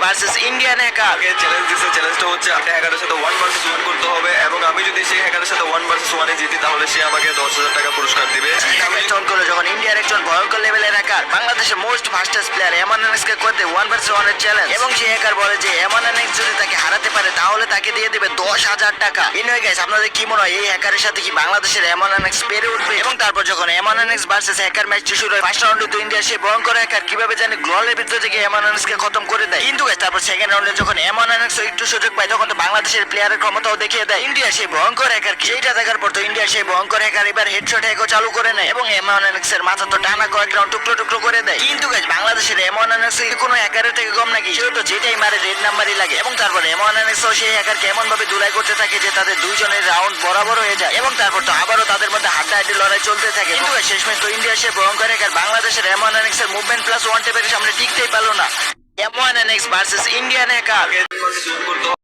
Versus Indian hacker. Challenge দিচ্ছে, চ্যালেঞ্জটা হচ্ছে হ্যাকারের সাথে 1 ভার্সেস 1 করতে হবে এবং আমি যদি সেই হ্যাকারের সাথে 1 ভার্সেস 1 এ জিতি তাহলে সে আমাকে 10,000 টাকা পুরস্কার দিবে। স্টোন করে যখন ইন্ডিয়ার একজন ভয়ঙ্কর লেভেলের হ্যাকার বাংলাদেশের মোস্ট ফাস্টেস্ট প্লেয়ার এমএনএক্স কে করতে 1 ভার্সেস 1 এর চ্যালেঞ্জ, এবং সেই হ্যাকার বলে যে এমএনএক্স যদি তাকে হারাতে পারে তাহলে তাকে দিয়ে দিবে 10,000 টাকা। এনিওয়ে গাইস, আপনাদের কি মনে হয় এই হ্যাকারের সাথে কি বাংলাদেশের এমএনএক্স পেরে উঠবে? এবং তারপর যখন এমএনএক্স ভার্সেস হ্যাকার ম্যাচটি শুরু হয়, ফার্স্ট রাউন্ডে তো ইন্ডিয়ার সেই ভয়ঙ্কর হ্যাকার কিভাবে জানি গ্লোয়ালের ভিতর থেকে এমএনএক্স কে খতম করে দেয়। কিন্তু গাইস তারপর সেকেন্ড রাউন্ডে যখন এমএনএক্স একটু সুযোগ পায় তখন তো বাংলাদেশের প্লেয়ারের ক্ষমতাও দেখিয়ে দেয় ইন্ডিয়া সেই ভয়ঙ্কর হ্যাকার। যেটা দেখার পর তো ইন্ডিয়ার সেই ভয়ঙ্কর হ্যাকার এবার হেডশট হ্যাকও চালু করে নেয় এবং এমএনএক্স এর মাথা তো টানা কয়েক রাউন্ড টুকরো টুকরো করে দেয়। কিন্তু গাইস বাংলাদেশের এমএনএক্স কোনো হ্যাকারের থেকে কম নাকি? সেও তো যেটাই মারে রেড নাম্বারই লাগে। এবং তারপর এমএনএক্স ও সেই হ্যাকার কেমন ভাবে দুলাই করতে থাকে যে তাদের দুইজনের রাউন্ড বরাবর হয়ে যায় এবং তারপর তো আবারও তাদের মধ্যে হাড্ডাহাড্ডি লড়াই চলতে থাকে। কিন্তু শেষমেশ তো ইন্ডিয়ার সেই ভয়ঙ্কর হ্যাকার বাংলাদেশের এমএনএক্স এর মুভমেন্ট প্লাস ওয়ান টেপের সামনে টিকতেই পারলো না। এমএনএক্স ভার্সেস ইন্ডিয়ান হ্যাকার। করতে